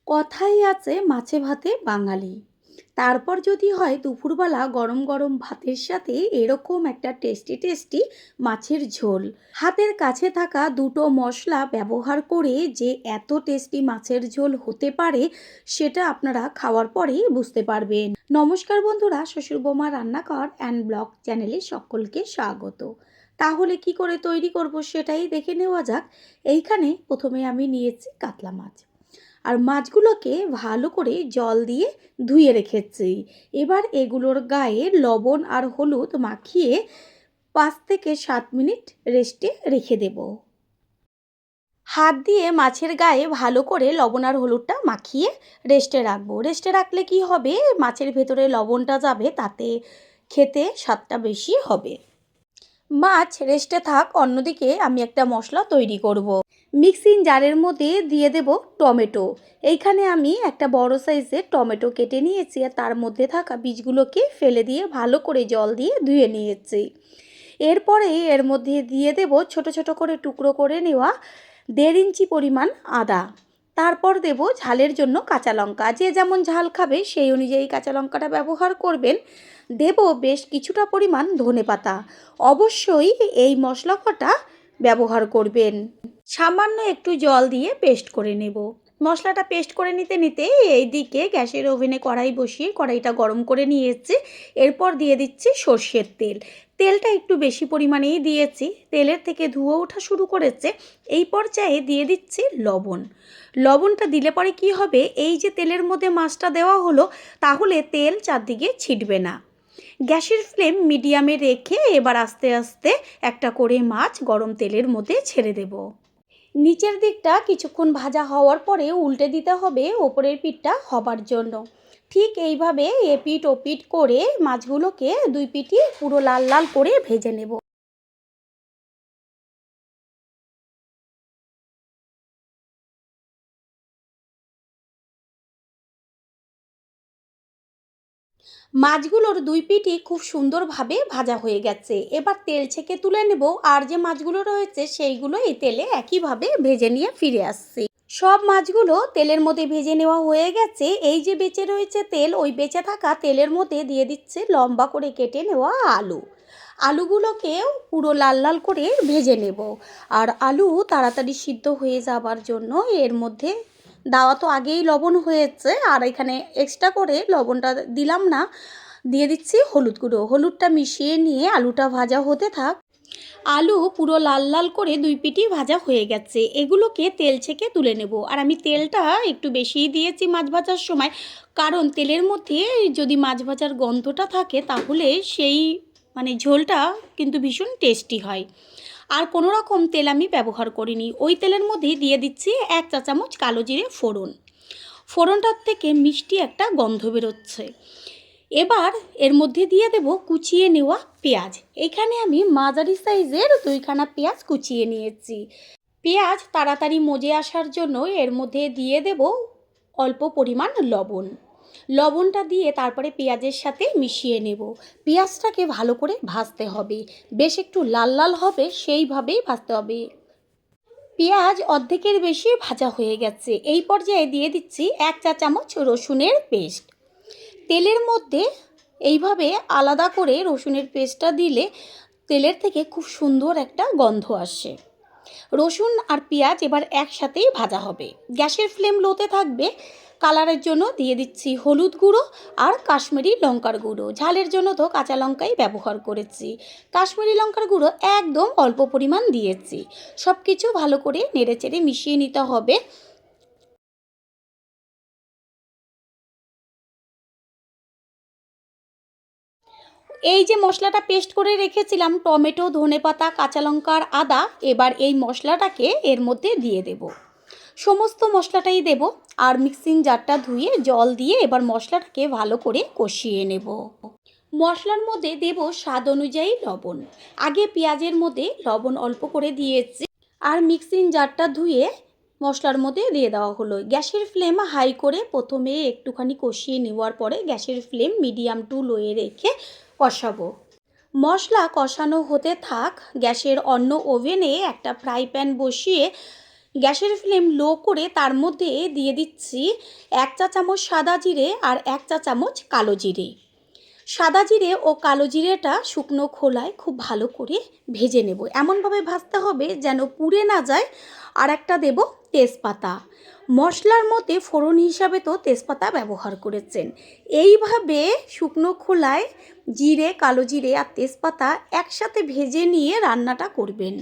কথাই আছে মাছে ভাতে বাঙালি। তারপর যদি হয় দুপুরবেলা গরম গরম ভাতের সাথে এরকম একটা টেস্টি টেস্টি মাছের ঝোল। হাতের কাছে থাকা দুটো মশলা ব্যবহার করে যে এত টেস্টি মাছের ঝোল হতে পারে সেটা আপনারা খাওয়ার পরেই বুঝতে পারবেন। নমস্কার বন্ধুরা, শ্বশুর বৌমা রান্নাঘর অ্যান্ড ব্লগ চ্যানেলে সকলকে স্বাগত। তাহলে কি করে তৈরি করব সেটাই দেখে নেওয়া যাক। এইখানে প্রথমে আমি নিয়েছি কাতলা মাছ, আর মাছগুলোকে ভালো করে জল দিয়ে ধুয়ে রেখেছি। এবার এগুলোর গায়ে লবণ আর হলুদ মাখিয়ে 5 থেকে 7 মিনিট রেস্টে রেখে দেব। হাত দিয়ে মাছের গায়ে ভালো করে লবণ আর হলুদটা মাখিয়ে রেস্টে রাখবো। রেস্টে রাখলে কি হবে, মাছের ভেতরে লবণটা যাবে, তাতে খেতে স্বাদটা বেশি হবে। মাছ রেস্টে থাক, অন্যদিকে আমি একটা মশলা তৈরি করব। মিক্সিং জারের মধ্যে দিয়ে দেব টমেটো। এইখানে আমি একটা বড় সাইজের টমেটো কেটে নিয়েছি, আর তার মধ্যে থাকা বীজগুলোকে ফেলে দিয়ে ভালো করে জল দিয়ে ধুয়ে নিয়েছি। এরপরে এর মধ্যে দিয়ে দেব ছোট ছোট করে টুকরো করে নেওয়া 1.5 ইঞ্চি পরিমাণ আদা। তারপর দেব ঝালের জন্য কাঁচা লঙ্কা, যে যেমন ঝাল খাবে সেই অনুযায়ী কাঁচা লঙ্কাটা ব্যবহার করবেন। দেব বেশ কিছুটা পরিমাণ ধনেপাতা। অবশ্যই এই মশলা কটা ব্যবহার করবেন। সামান্য একটু জল দিয়ে পেস্ট করে নেব। মশলাটা পেস্ট করে নিতে নিতে এইদিকে গ্যাসের ওভেনে কড়াই বসিয়ে কড়াইটা গরম করে নিয়েছি। এরপর দিয়ে দিচ্ছি সর্ষের তেল। তেলটা একটু বেশি পরিমাণেই দিয়েছি, তেলের থেকে ধুয়ো ওঠা শুরু করেছে। এই পর্যায়ে দিয়ে দিচ্ছি লবণ। লবণটা দিলে পরে কি হবে, এই যে তেলের মধ্যে মাছটা দেওয়া হলো, তাহলে তেল চারদিকে ছিটবে না। গ্যাসের ফ্লেম মিডিয়ামে রেখে এবার আস্তে আস্তে একটা করে মাছ গরম তেলের মধ্যে ছেড়ে দেব। নিচের দিকটা কিছুক্ষণ ভাজা হওয়ার পরে উল্টে দিতে হবে ওপরের পিঠটা হবার জন্য। ঠিক এইভাবে এপিঠ ওপিঠ করে মাছগুলোকে দুই পিঠই পুরো লাল লাল করে ভেজে নেব। মাছগুলোর দুই পিঠই খুব সুন্দরভাবে ভাজা হয়ে গেছে। এবার তেল ছেঁকে তুলে নেব, আর যে মাছগুলো রয়েছে সেইগুলো এই তেলে একইভাবে ভেজে নিয়ে ফিরে আসছি। সব মাছগুলো তেলের মধ্যে ভেজে নেওয়া হয়ে গেছে। এই যে বেঁচে রয়েছে তেল, ওই বেঁচে থাকা তেলের মধ্যে দিয়ে দিচ্ছে লম্বা করে কেটে নেওয়া আলু। আলুগুলোকেও পুরো লাল লাল করে ভেজে নেব। আর আলু তাড়াতাড়ি সিদ্ধ হয়ে যাবার জন্য এর মধ্যে দেওয়া তো আগেই লবণ হয়েছে, আর এখানে এক্সট্রা করে লবণটা দিলাম না, দিয়ে দিচ্ছি হলুদ গুঁড়ো। হলুদটা মিশিয়ে নিয়ে আলুটা ভাজা হতে থাক। আলু পুরো লাল লাল করে দুই পিঠই ভাজা হয়ে গেছে, এগুলোকে তেল ছেঁকে তুলে নেব। আর আমি তেলটা একটু বেশিই দিয়েছি মাছ ভাজার সময়, কারণ তেলের মধ্যে যদি মাছ ভাজার গন্ধটা থাকে তাহলে সেই ঝোলটা কিন্তু ভীষণ টেস্টি হয়। আর কোনো রকম তেল আমি ব্যবহার করিনি। ওই তেলের মধ্যেই দিয়ে দিচ্ছি 1 চা চামচ কালো জিরে ফোড়ন। ফোড়নটার থেকে মিষ্টি একটা গন্ধ বেরোচ্ছে। এবার এর মধ্যে দিয়ে দেব কুচিয়ে নেওয়া পেঁয়াজ। এখানে আমি মাঝারি সাইজের 2খানা পেঁয়াজ কুচিয়ে নিয়েছি। পেঁয়াজ তাড়াতাড়ি মজে আসার জন্য এর মধ্যে দিয়ে দেব অল্প পরিমাণ লবণ। লবণটা দিয়ে তারপরে পেঁয়াজের সাথে মিশিয়ে নেব। পেঁয়াজটাকে ভালো করে ভাজতে হবে, বেশ একটু লাল লাল হবে সেইভাবেই ভাজতে হবে। পেঁয়াজ অর্ধেকের বেশি ভাজা হয়ে গেছে। এই পর্যায়ে দিয়ে দিচ্ছি 1 চা চামচ রসুনের পেস্ট। তেলের মধ্যে এইভাবে আলাদা করে রসুনের পেস্টটা দিলে তেলের থেকে খুব সুন্দর একটা গন্ধ আসে। রসুন আর পেঁয়াজ এবার একসাথেই ভাজা হবে। গ্যাসের ফ্লেম লোতে থাকবে। কালারের জন্য দিয়ে দিচ্ছি হলুদ গুঁড়ো আর কাশ্মীরি লঙ্কার গুঁড়ো। ঝালের জন্য তো কাঁচা লঙ্কাই ব্যবহার করেছি। কাশ্মীরি লঙ্কার গুঁড়ো একদম অল্প পরিমাণ দিয়েছি। সব কিছু ভালো করে নেড়েচেড়ে মিশিয়ে নিতে হবে। এই যে মশলাটা পেস্ট করে রেখেছিলাম, টমেটো, ধনেপাতা, কাঁচা লঙ্কা আর আদা, এবার এই মশলাটাকে এর মধ্যে দিয়ে দেব। সমস্ত মশলাটাই দেব, আর মিক্সিং জারটা ধুয়ে জল দিয়ে এবার মশলাটাকে ভালো করে কষিয়ে নেব। মশলার মধ্যে দেব স্বাদ অনুযায়ী লবণ। আগে পেঁয়াজের মধ্যে লবণ অল্প করে দিয়েছি, আর মিক্সিং জারটা ধুয়ে মশলার মধ্যে দিয়ে দেওয়া হলো। গ্যাসের ফ্লেম হাই করে প্রথমে একটুখানি কষিয়ে নেওয়ার পরে গ্যাসের ফ্লেম মিডিয়াম টু লোয়ে রেখে কষাবো। মশলা কষানো হতে থাক। গ্যাসের অন্য ওভেনে একটা ফ্রাই প্যান বসিয়ে গ্যাসের ফ্লেম লো করে তার মধ্যে দিয়ে দিচ্ছি 1 চা চামচ সাদা জিরে আর 1 চা চামচ কালো জিরে। সাদা জিরে ও কালো জিরেটা শুকনো খোলায় খুব ভালো করে ভেজে নেব। এমনভাবে ভাজতে হবে যেন পুড়ে না যায়। আর একটা দেব তেজপাতা। মশলার মধ্যে ফোড়ন হিসাবে তো তেজপাতা ব্যবহার করেছেন। এইভাবে শুকনো খোলায় জিরে, কালো জিরে আর তেজপাতা একসাথে ভেজে নিয়ে রান্নাটা করবেন।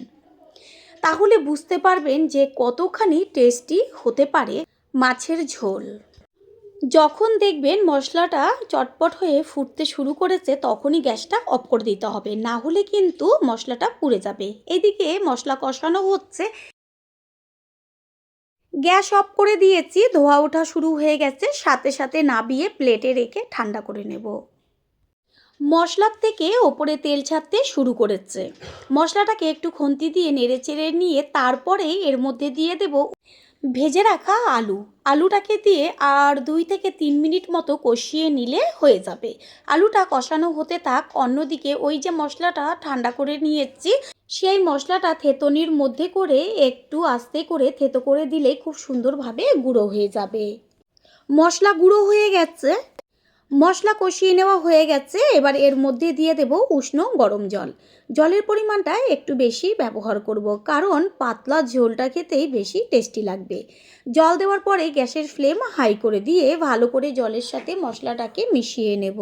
তাহলে বুঝতে পারবেন যে কতখানি টেস্টি হতে পারে মাছের ঝোল। যখন দেখবেন মশলাটা চটপট হয়ে ফুটতে শুরু করেছে তখনই গ্যাসটা অফ করে দিতে হবে, না হলে কিন্তু মশলাটা পুড়ে যাবে। এদিকে মশলা কষানো হচ্ছে, গ্যাস অফ করে দিয়েছি, ধোয়া ওঠা শুরু হয়ে গেছে। সাথে সাথে নাবিয়ে প্লেটে রেখে ঠান্ডা করে নেব। মশলার থেকে ওপরে তেল ছাড়তে শুরু করেছে। মশলাটাকে একটু খুন্তি দিয়ে নেড়েচেড়ে নিয়ে তারপরে এর মধ্যে দিয়ে দেব ভেজে রাখা আলুটাকে দিয়ে আর 2 থেকে 3 মিনিট মতো কষিয়ে নিলে হয়ে যাবে। আলুটা কষানো হতে থাক, অন্যদিকে ওই যে মশলাটা ঠান্ডা করে নিয়েছি সেই মশলাটা থেতনির মধ্যে করে একটু আস্তে করে থেতো করে দিলে খুব সুন্দরভাবে গুঁড়ো হয়ে যাবে। মশলা গুঁড়ো হয়ে গেছে, মশলা কষিয়ে নেওয়া হয়ে গেছে। এবার এর মধ্যে দিয়ে দেব উষ্ণ গরম জল। জলের পরিমাণটা একটু বেশি ব্যবহার করব, কারণ পাতলা ঝোলটা খেতেই বেশি টেস্টি লাগবে। জল দেওয়ার পরে গ্যাসের ফ্লেম হাই করে দিয়ে ভালো করে জলের সাথে মশলাটাকে মিশিয়ে নেব।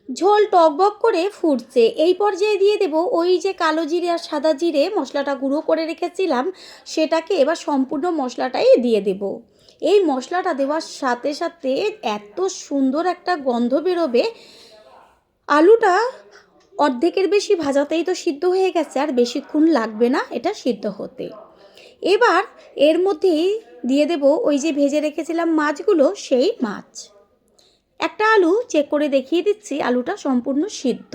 ঝোল টকবক করে ফুটছে, এই পর্যায়ে দিয়ে দেব ওই যে কালো জিরে আর সাদা জিরে মশলাটা গুঁড়ো করে রেখেছিলাম, সেটাকে এবার সম্পূর্ণ মশলাটাই দিয়ে দেব। এই মশলাটা দেওয়ার সাথে সাথে এত সুন্দর একটা গন্ধ বেরোবে। আলুটা অর্ধেকের বেশি ভাজাতেই তো সিদ্ধ হয়ে গেছে, আর বেশিক্ষণ লাগবে না এটা সিদ্ধ হতে। এবার এর মধ্যেই দিয়ে দেব ওই যে ভেজে রেখেছিলাম মাছগুলো, সেই মাছ। একটা আলু চেক করে দেখিয়ে দিচ্ছি আলুটা সম্পূর্ণ সিদ্ধ।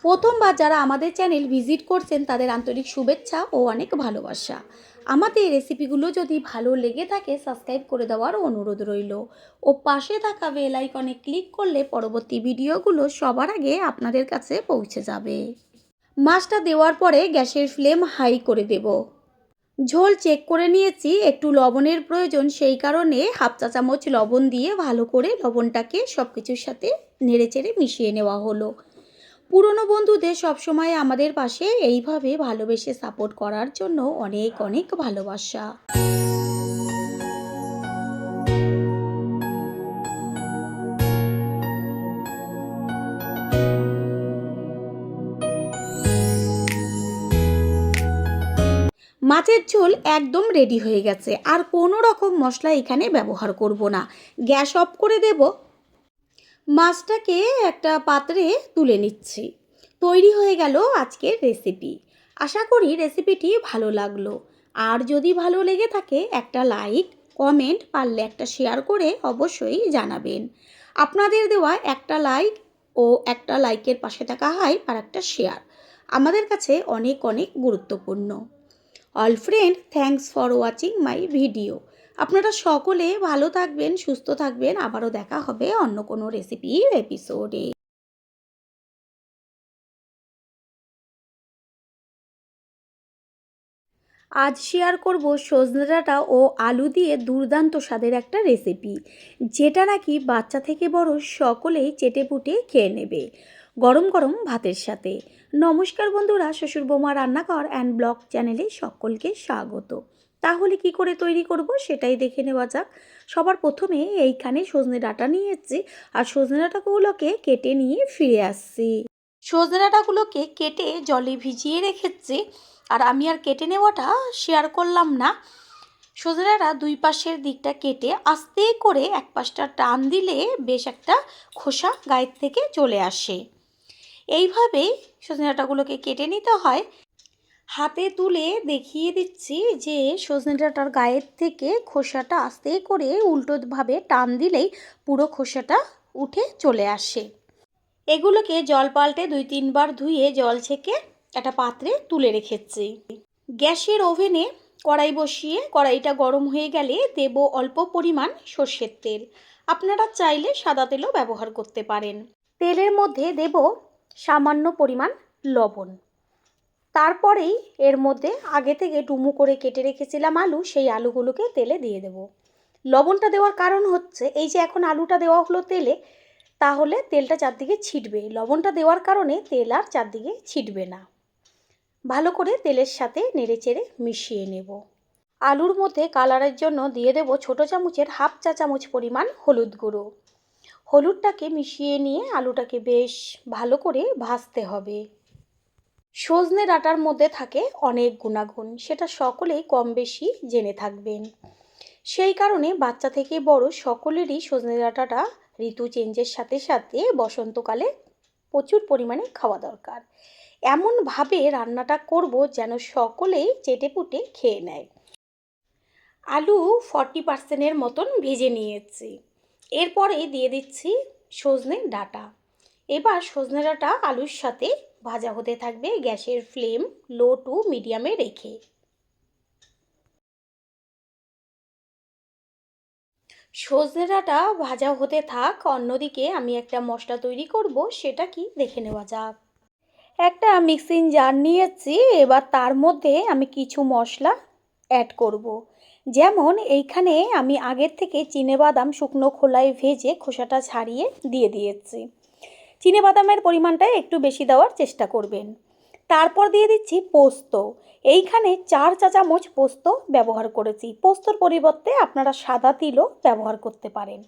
প্রথমবার যারা আমাদের চ্যানেল ভিজিট করছেন তাদের আন্তরিক শুভেচ্ছা ও অনেক ভালোবাসা। আমাদের রেসিপিগুলো যদি ভালো লেগে থাকে সাবস্ক্রাইব করে দেওয়ার অনুরোধ রইল, ও পাশে থাকা বেল আইকনে ক্লিক করলে পরবর্তী ভিডিওগুলো সবার আগে আপনাদের কাছে পৌঁছে যাবে। মাছটা দেওয়ার পরে গ্যাসের ফ্লেম হাই করে দেব। ঝোল চেক করে নিয়েছি, একটু লবণের প্রয়োজন, সেই কারণে 1/2 চা চামচ লবণ দিয়ে ভালো করে লবণটাকে সব কিছুর সাথে নেড়েচেড়ে মিশিয়ে নেওয়া হলো। পুরনো বন্ধুদের সবসময় আমাদের পাশে এইভাবে ভালোবেসে সাপোর্ট করার জন্য অনেক অনেক ভালোবাসা। মাছের ঝোল একদম রেডি হয়ে গেছে, আর কোনো রকম মশলা এখানে ব্যবহার করব না। গ্যাস অফ করে দেব। মাছটাকে একটা পাত্রে তুলে নিচ্ছি। তৈরি হয়ে গেল আজকের রেসিপি। আশা করি রেসিপিটি ভালো লাগলো। আর যদি ভালো লেগে থাকে একটা লাইক, কমেন্ট, পারলে একটা শেয়ার করে অবশ্যই জানাবেন। আপনাদের দেওয়া একটা লাইক ও একটা লাইকের পাশে থাকা হাইপ আর একটা শেয়ার আমাদের কাছে অনেক অনেক গুরুত্বপূর্ণ। All friend, thanks for watching my video. আপনারা সকলে ভালো থাকবেন, সুস্থ থাকবেন। আবারও দেখা হবে অন্য কোনো রেসিপির এপিসোডে। আজ শেয়ার করব সজনে ডাঁটা ও আলু দিয়ে দুর্দান্ত স্বাদের একটা রেসিপি, যেটা নাকি বাচ্চা থেকে বড় সকলেই চেটেপুটে খেয়ে নেবে গরম গরম ভাতের সাথে। নমস্কার বন্ধুরা, শ্বশুর বৌমা রান্নাঘর অ্যান্ড ব্লগ চ্যানেলে সকলকে স্বাগত। তাহলে কি করে তৈরি করব সেটাই দেখে নেওয়া যাক। সবার প্রথমে এইখানে সজনে ডাঁটা নিয়েছি, আর সজনে ডাঁটাগুলোকে কেটে নিয়ে ফিরে আসছি। সজনে ডাঁটাগুলোকে কেটে জলে ভিজিয়ে রেখেছি, আর আমি আর কেটে নেওয়াটা শেয়ার করলাম না। সজনে ডাঁটা দুই পাশের দিকটা কেটে আস্তে করে এক পাশটা টান দিলে বেশ একটা খোসা গায়ের থেকে চলে আসে। এইভাবে সজনে ডাঁটাগুলোকে কেটে নিতে হয়। হাতে তুলে দেখিয়ে দিচ্ছি যে সজনে ডাঁটার গায়ের থেকে খোসাটা আস্তে করে উল্টোভাবে টান দিলেই পুরো খোসাটা উঠে চলে আসে। এগুলোকে জল পাল্টে 2-3 বার ধুয়ে জল ছেঁকে একটা পাত্রে তুলে রেখেছি। গ্যাসের ওভেনে কড়াই বসিয়ে কড়াইটা গরম হয়ে গেলে দেব অল্প পরিমাণ সর্ষের তেল। আপনারা চাইলে সাদা তেলও ব্যবহার করতে পারেন। তেলের মধ্যে দেব সামান্য পরিমাণ লবণ। তারপরেই এর মধ্যে আগে থেকে ডুমো করে কেটে রেখেছিলাম আলু, সেই আলুগুলোকে তেলে দিয়ে দেব। লবণটা দেওয়ার কারণ হচ্ছে এই যে এখন আলুটা দেওয়া হলো তেলে, তাহলে তেলটা চারদিকে ছিটবে। লবণটা দেওয়ার কারণে তেল আর চারদিকে ছিটবে না। ভালো করে তেলের সাথে নেড়েচেড়ে মিশিয়ে নেব। আলুর মধ্যে কালারের জন্য দিয়ে দেব ছোটো চামচের হাফ চা চামচ পরিমাণ হলুদ গুঁড়ো। হলুদটাকে মিশিয়ে নিয়ে আলুটাকে বেশ ভালো করে ভাজতে হবে। সজনে ডাঁটার মধ্যে থাকে অনেক গুণাগুণ, সেটা সকলেই কম বেশি জেনে থাকবেন। সেই কারণে বাচ্চা থেকে বড় সকলেরই সজনে ডাঁটাটা ঋতু চেঞ্জের সাথে সাথে বসন্তকালে প্রচুর পরিমাণে খাওয়া দরকার। এমনভাবে রান্নাটা করব যেন সকলেই চেটেপুটে খেয়ে নেয়। আলু 40% মতন ভেজে নিয়েছি। এরপরে দিয়ে দিচ্ছি সজনে ডাঁটা। এবার সজনে ডাঁটা আলুর সাথে ভাজা হতে থাকবে গ্যাসের ফ্লেম লো টু মিডিয়ামে রেখে। সজনে ডাঁটা ভাজা হতে থাক, অন্যদিকে আমি একটা মশলা তৈরি করব, সেটা কি দেখে নেওয়া যাক। একটা মিক্সিং জার নিয়েছি, এবার তার মধ্যে আমি কিছু মশলা অ্যাড করব। যেমন এইখানে আমি আগের থেকে চিনেবাদাম শুকনো খোলায় ভেজে খোসাটা ছাড়িয়ে দিয়ে দিয়েছি। চিনেবাদামের পরিমাণটা একটু বেশি দেওয়ার চেষ্টা করবেন। তারপর দিয়ে দিচ্ছি পোস্ত। এইখানে 4 চা চামচ পোস্ত ব্যবহার করেছি। পোস্তর পরিবর্তে আপনারা সাদা তিলও ব্যবহার করতে পারেন।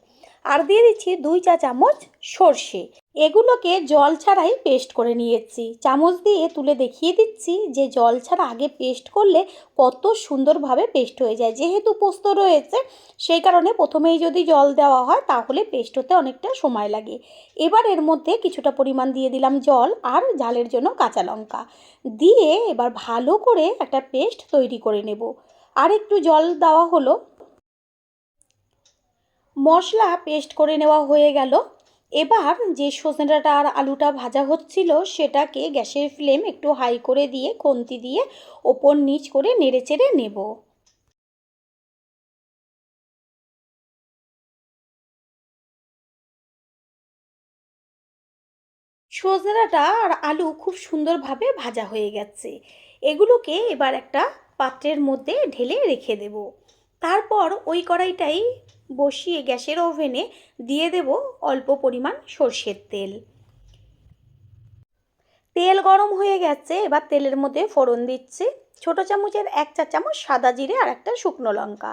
আর দিয়ে দিচ্ছি 2 চা চামচ সর্ষে। এগুলোকে জল ছাড়াই পেস্ট করে নিয়েছি। চামচ দিয়ে তুলে দেখিয়ে দিচ্ছি যে জল ছাড়া আগে পেস্ট করলে কত সুন্দরভাবে পেস্ট হয়ে যায়। যেহেতু পোস্ত রয়েছে সেই কারণে প্রথমেই যদি জল দেওয়া হয় তাহলে পেস্ট হতে অনেকটা সময় লাগে। এবার এর মধ্যে কিছুটা পরিমাণ দিয়ে দিলাম জল আর ঝালের জন্য কাঁচা লঙ্কা দিয়ে এবার ভালো করে একটা পেস্ট তৈরি করে নেব। আর একটু জল দেওয়া হলো। মশলা পেস্ট করে নেওয়া হয়ে গেল। এবার যে সজনে ডাঁটা আর আলুটা ভাজা হচ্ছিল সেটাকে গ্যাসের ফ্লেম একটু হাই করে দিয়ে খুন্তি দিয়ে ওপর নিচ করে নেড়েচেড়ে নেব। সজনে ডাঁটা আর আলু খুব সুন্দরভাবে ভাজা হয়ে গেছে। এগুলোকে এবার একটা পাত্রের মধ্যে ঢেলে রেখে দেব। তারপর ওই কড়াইটাই বসিয়ে গ্যাসের ওভেনে দিয়ে দেব অল্প পরিমাণ সর্ষের তেল। তেল গরম হয়ে গেছে, এবার তেলের মধ্যে ফোড়ন দিচ্ছি। ছোটো চামচের 1 চা চামচ সাদা জিরে আর একটা শুকনো লঙ্কা।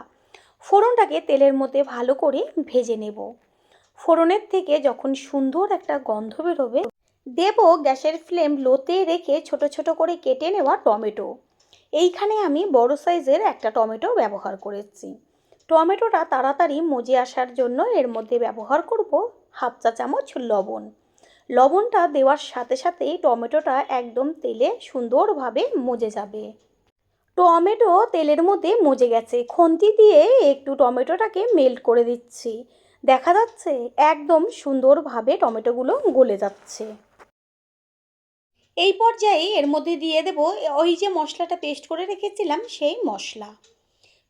ফোড়নটাকে তেলের মধ্যে ভালো করে ভেজে নেব। ফোড়নের থেকে যখন সুন্দর একটা গন্ধ বেরোবে দেব গ্যাসের ফ্লেম লোতে রেখে ছোট ছোট করে কেটে নেওয়া টমেটো। এইখানে আমি বড় সাইজের একটা টমেটো ব্যবহার করেছি। টমেটোটা তাড়াতাড়ি মজে আসার জন্য এর মধ্যে ব্যবহার করব হাফ চা চামচ লবণ। লবণটা দেওয়ার সাথে সাথেই টমেটোটা একদম তেলে সুন্দরভাবে মজে যাবে। টমেটো তেলের মধ্যে মজে গেছে, খুন্তি দিয়ে একটু টমেটোটাকে মেল্ট করে দিচ্ছি। দেখা যাচ্ছে একদম সুন্দরভাবে টমেটোগুলো গলে যাচ্ছে। এই পর্যায়ে এর মধ্যে দিয়ে দেব ওই যে মশলাটা পেস্ট করে রেখেছিলাম সেই মশলা।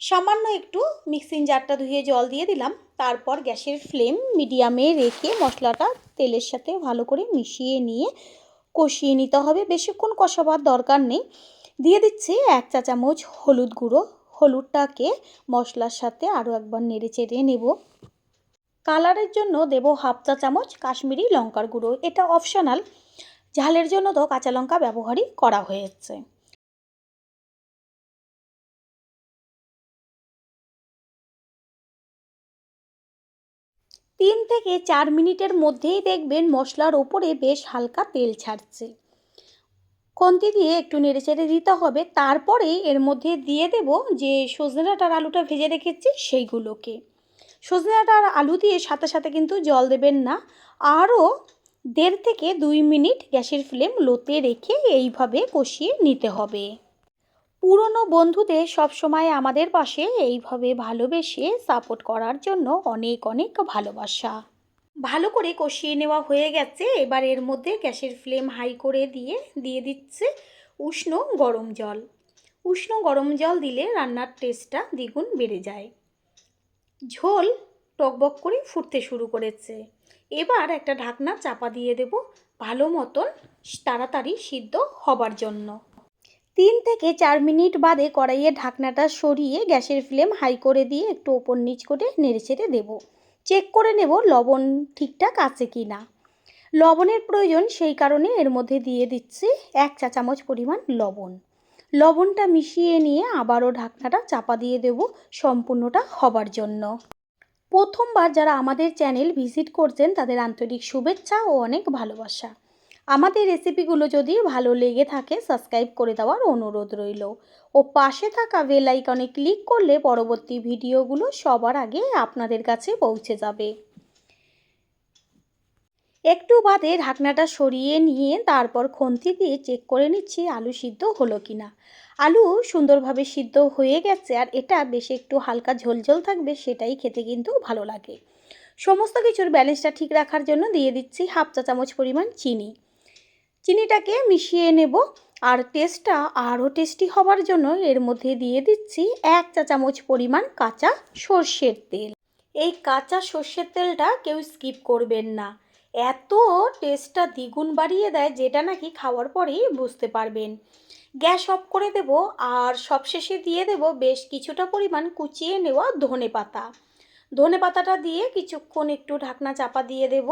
সামান্য একটু মিক্সিং জারটা ধুয়ে জল দিয়ে দিলাম। তারপর গ্যাসের ফ্লেম মিডিয়ামে রেখে মশলাটা তেলের সাথে ভালো করে মিশিয়ে নিয়ে কষিয়ে নিতে হবে। বেশিক্ষণ কষাবার দরকার নেই। দিয়ে দিচ্ছি 1 চা চামচ হলুদ গুঁড়ো। হলুদটাকে মশলার সাথে আরও একবার নেড়ে চেড়ে নেব। কালারের জন্য দেব হাফ চা চামচ কাশ্মীরি লঙ্কার গুঁড়ো। এটা অপশনাল, ঝালের জন্য তো কাঁচা লঙ্কা ব্যবহারই করা হয়েছে। 3 থেকে 4 মিনিটের মধ্যেই দেখবেন মশলার ওপরে বেশ হালকা তেল ছাড়ছে। খুন্তি দিয়ে একটু নেড়েচেড়ে দিতে হবে। তারপরে এর মধ্যে দিয়ে দেব যে সজনে ডাঁটা আর আলুটা ভেজে রেখেছি সেইগুলোকে। সজনে ডাঁটা আর আলু দিয়ে সাথে সাথে কিন্তু জল দেবেন না। আরও 1.5 থেকে 2 মিনিট গ্যাসের ফ্লেম লোতে রেখে এইভাবে কষিয়ে নিতে হবে। পুরনো বন্ধুদের সবসময় আমাদের পাশে এইভাবে ভালোবেসে সাপোর্ট করার জন্য অনেক অনেক ভালোবাসা। ভালো করে কষিয়ে নেওয়া হয়ে গেছে। এবার এর মধ্যে গ্যাসের ফ্লেম হাই করে দিয়ে দিয়ে দিচ্ছে উষ্ণ গরম জল। উষ্ণ গরম জল দিলে রান্নার টেস্টটা দ্বিগুণ বেড়ে যায়। ঝোল টকবক করে ফুটতে শুরু করেছে। এবার একটা ঢাকনা চাপা দিয়ে দেব ভালো মতন তাড়াতাড়ি সিদ্ধ হবার জন্য। 3 থেকে 4 মিনিট বাদে কড়াইয়ের ঢাকনাটা সরিয়ে গ্যাসের ফ্লেম হাই করে দিয়ে একটু ওপর নিচ করে নেড়েচেড়ে দেবো। চেক করে নেব লবণ ঠিকঠাক আছে কি না। লবণের প্রয়োজন, সেই কারণে এর মধ্যে দিয়ে দিচ্ছি 1 চা চামচ পরিমাণ লবণ। লবণটা মিশিয়ে নিয়ে আবারও ঢাকনাটা চাপা দিয়ে দেব সম্পূর্ণটা হবার জন্য। প্রথমবার যারা আমাদের চ্যানেল ভিজিট করছেন তাদের আন্তরিক শুভেচ্ছা ও অনেক ভালোবাসা। আমাদের রেসিপিগুলো যদি ভালো লেগে থাকে সাবস্ক্রাইব করে দেওয়ার অনুরোধ রইল ও পাশে থাকা বেল আইকনে ক্লিক করলে পরবর্তী ভিডিওগুলো সবার আগে আপনাদের কাছে পৌঁছে যাবে। একটু বাদে ঢাকনাটা সরিয়ে নিয়ে তারপর খুন্তি দিয়ে চেক করে নিচ্ছি আলু সিদ্ধ হলো কিনা। আলু সুন্দরভাবে সিদ্ধ হয়ে গেছে, আর এটা বেশ একটু হালকা ঝোলঝোল থাকবে, সেটাই খেতে কিন্তু ভালো লাগে। সমস্ত কিছুর ব্যালেন্সটা ঠিক রাখার জন্য দিয়ে দিচ্ছি 1/2 চা চামচ পরিমাণ চিনি। চিনিটাকে মিশিয়ে নেব, আর টেস্টটা আরও টেস্টি হবার জন্য এর মধ্যে দিয়ে দিচ্ছি 1 চা চামচ পরিমাণ কাঁচা সর্ষের তেল। এই কাঁচা সর্ষের তেলটা কেউ স্কিপ করবেন না, এত টেস্টটা দ্বিগুণ বাড়িয়ে দেয় যেটা নাকি খাওয়ার পরেই বুঝতে পারবেন। গ্যাস অফ করে দেব, আর সবশেষে দিয়ে দেব বেশ কিছুটা পরিমাণ কুচিয়ে নেওয়া ধনেপাতা। ধনেপাতাটা দিয়ে কিছুক্ষণ একটু ঢাকনা চাপা দিয়ে দেব।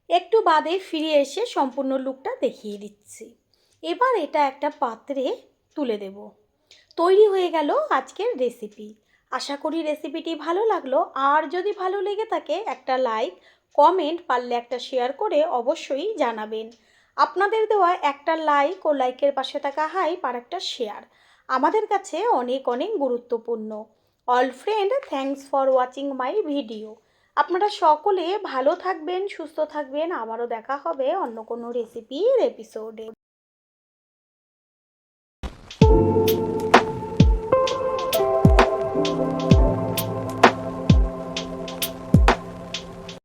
একটু বাদে ফিরে এসে সম্পূর্ণ লুকটা দেখিয়ে দিচ্ছি। এবার এটা একটা পাত্রে তুলে দেব। তৈরি হয়ে গেল আজকের রেসিপি। আশা করি রেসিপিটি ভালো লাগলো, আর যদি ভালো লেগে থাকে একটা লাইক, কমেন্ট, পারলে একটা শেয়ার করে অবশ্যই জানাবেন। আপনাদের দেওয়া একটা লাইক ও লাইকের পাশে থাকা হাইপ আর একটা শেয়ার আমাদের কাছে অনেক অনেক গুরুত্বপূর্ণ। All friend, thanks for watching my video. আপনারা সকলে ভালো থাকবেন, সুস্থ থাকবেন। আবারও দেখা হবে অন্য কোনো রেসিপির এপিসোডে।